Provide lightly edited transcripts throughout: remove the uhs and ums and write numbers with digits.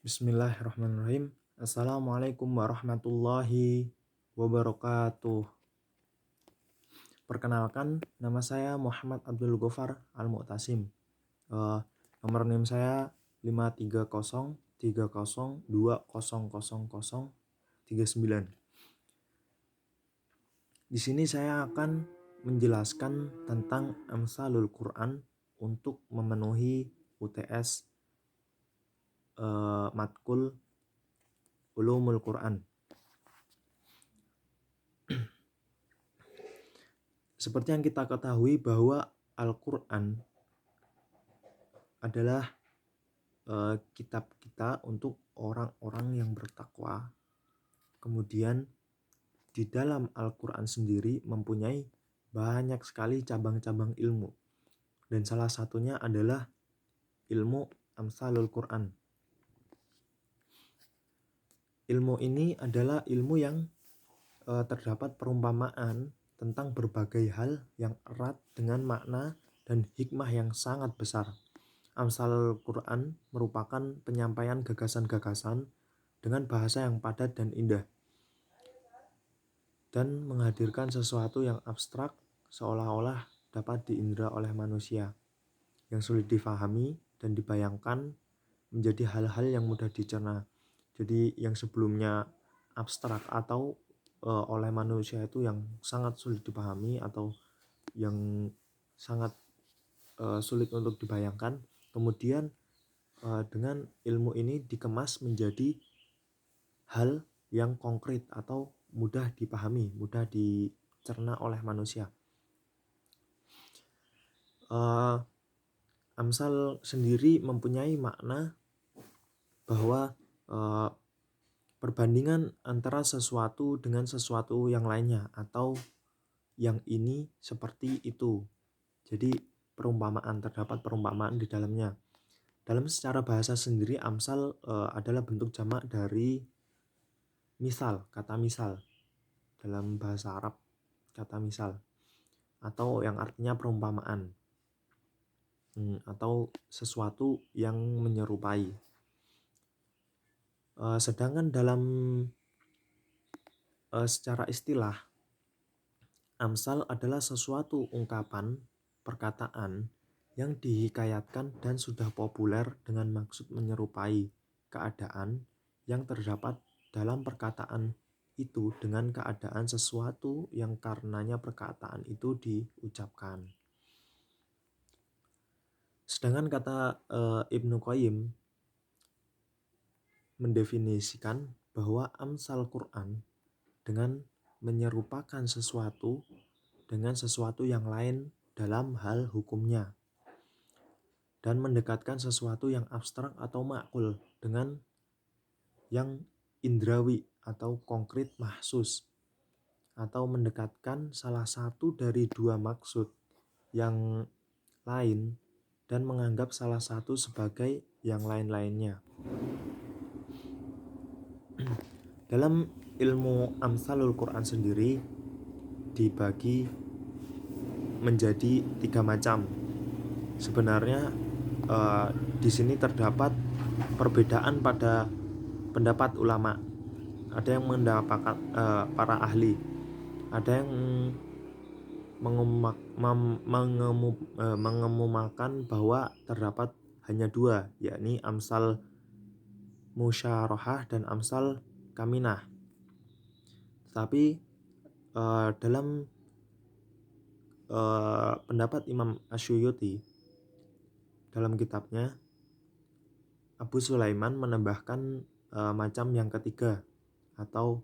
Bismillahirrahmanirrahim. Assalamualaikum warahmatullahi wabarakatuh. Perkenalkan, nama saya Muhammad Abdul Ghaffar Al-Mu'tasim. Nomor NIM saya 53030200039. Di sini saya akan menjelaskan tentang Amsalul Quran untuk memenuhi UTS matkul Ulumul Quran. Seperti yang kita ketahui bahwa Al-Quran adalah kitab kita untuk orang-orang yang bertakwa. Kemudian di dalam Al-Quran sendiri mempunyai banyak sekali cabang-cabang ilmu. Dan salah satunya adalah ilmu Amsalul Quran. Ilmu ini adalah ilmu yang terdapat perumpamaan tentang berbagai hal yang erat dengan makna dan hikmah yang sangat besar. Amsalul Quran merupakan penyampaian gagasan-gagasan dengan bahasa yang padat dan indah, dan menghadirkan sesuatu yang abstrak seolah-olah dapat diindra oleh manusia, yang sulit difahami dan dibayangkan menjadi hal-hal yang mudah dicerna. Jadi yang sebelumnya abstrak atau oleh manusia itu yang sangat sulit dipahami atau yang sangat sulit untuk dibayangkan, kemudian dengan ilmu ini dikemas menjadi hal yang konkret atau mudah dipahami, mudah dicerna oleh manusia. Amsal sendiri mempunyai makna bahwa perbandingan antara sesuatu dengan sesuatu yang lainnya atau yang ini seperti itu. Jadi terdapat perumpamaan di dalamnya. Dalam secara bahasa sendiri, amsal adalah bentuk jamak dari misal, kata misal. Dalam bahasa Arab, kata misal, atau yang artinya perumpamaan, atau sesuatu yang menyerupai. Sedangkan dalam secara istilah, amsal adalah sesuatu ungkapan, perkataan yang dihikayatkan dan sudah populer dengan maksud menyerupai keadaan yang terdapat dalam perkataan itu dengan keadaan sesuatu yang karenanya perkataan itu diucapkan. Sedangkan kata Ibnu Qayyim mendefinisikan bahwa amsal Quran dengan menyerupakan sesuatu dengan sesuatu yang lain dalam hal hukumnya, dan mendekatkan sesuatu yang abstrak atau makul dengan yang indrawi atau konkret mahsus, atau mendekatkan salah satu dari dua maksud yang lain dan menganggap salah satu sebagai yang lain-lainnya. Dalam ilmu Amsalul Quran sendiri dibagi menjadi 3 macam. Sebenarnya di sini terdapat perbedaan pada pendapat ulama. Ada yang mendapatkan para ahli, ada yang mengemukakan bahwa terdapat hanya 2, yakni amsal musyarahah dan amsal kaminah. Tetapi dalam pendapat Imam Asyuyuti dalam kitabnya, Abu Sulaiman menambahkan macam yang ketiga atau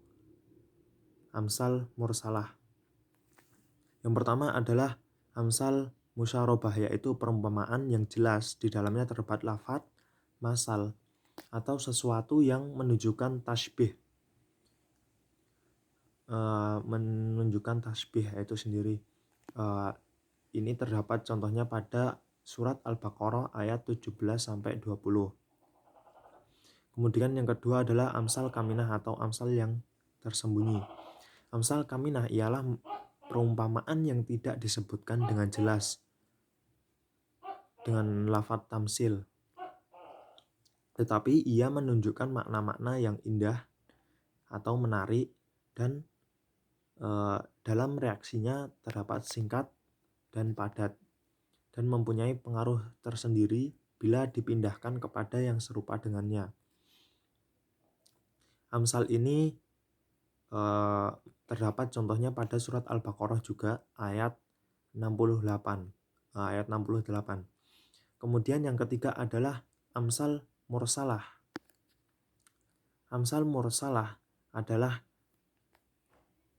amsal mursalah. Yang pertama adalah amsal musyarabah, yaitu perumpamaan yang jelas di dalamnya terdapat lafadz, masal, atau sesuatu yang menunjukkan tasbih. Menunjukkan tasbih itu sendiri. Ini terdapat contohnya pada surat Al-Baqarah ayat 17-20. Kemudian yang kedua adalah amsal kaminah atau amsal yang tersembunyi. Amsal kaminah ialah perumpamaan yang tidak disebutkan dengan jelas dengan lafadz tamsil. tetapi ia menunjukkan makna-makna yang indah atau menarik dan dalam reaksinya terdapat singkat dan padat dan mempunyai pengaruh tersendiri bila dipindahkan kepada yang serupa dengannya. Amsal ini terdapat contohnya pada surat Al-Baqarah juga ayat 68. Ayat 68. Kemudian yang ketiga adalah amsal mursalah. Amsal mursalah adalah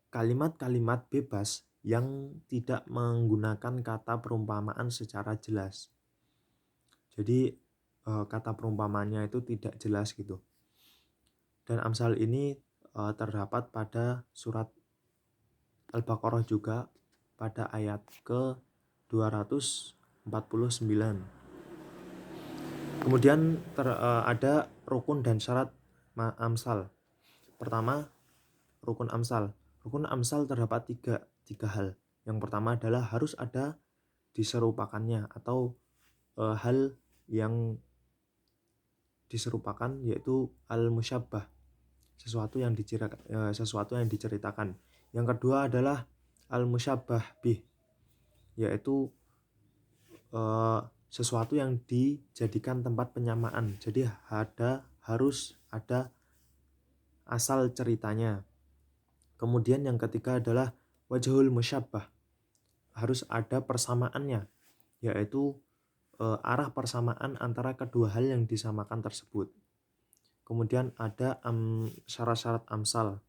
kalimat-kalimat bebas yang tidak menggunakan kata perumpamaan secara jelas. Jadi kata perumpamaannya itu tidak jelas gitu. Dan amsal ini terdapat pada surat Al-Baqarah juga pada ayat ke-249. Kemudian ada rukun dan syarat amsal. Pertama, rukun amsal. Rukun amsal terdapat tiga hal. Yang pertama adalah harus ada diserupakannya atau hal yang diserupakan, yaitu al-musyabbah, sesuatu yang diceritakan. Yang kedua adalah al-musyabbah bih, yaitu sesuatu yang dijadikan tempat penyamaan. Jadi harus ada asal ceritanya. Kemudian yang ketiga adalah wajhul musyabbah, harus ada persamaannya, yaitu arah persamaan antara kedua hal yang disamakan tersebut. Kemudian ada syarat-syarat amsal.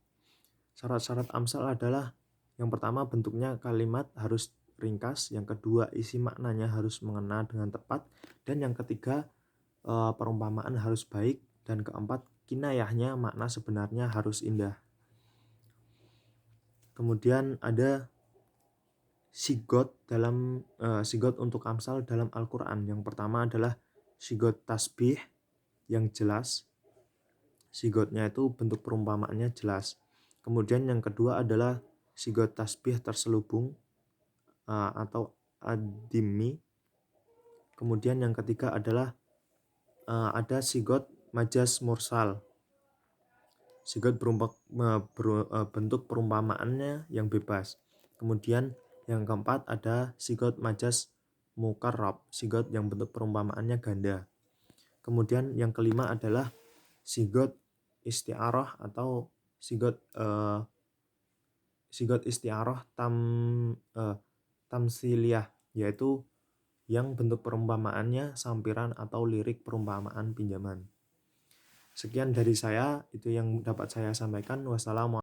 Syarat-syarat amsal adalah yang pertama, bentuknya kalimat harus ringkas, yang kedua isi maknanya harus mengena dengan tepat, dan yang ketiga perumpamaan harus baik, dan keempat kinayahnya, makna sebenarnya harus indah. Kemudian ada sigot untuk amsal dalam Al-Quran. Yang pertama adalah sigot tasbih yang jelas. Sigotnya itu bentuk perumpamaannya jelas. Kemudian yang kedua adalah sigot tasbih terselubung atau ad-dimmi. Kemudian yang ketiga adalah ada sigot majas mursal. Sigot bentuk perumpamaannya yang bebas. Kemudian yang keempat ada sigot majas mukarrab, sigot yang bentuk perumpamaannya ganda. Kemudian yang kelima adalah sigot isti'arah atau sigot isti'arah tamsiliyah, yaitu yang bentuk perumpamaannya sampiran atau lirik perumpamaan pinjaman. Sekian dari saya, itu yang dapat saya sampaikan. Wassalamualaikum.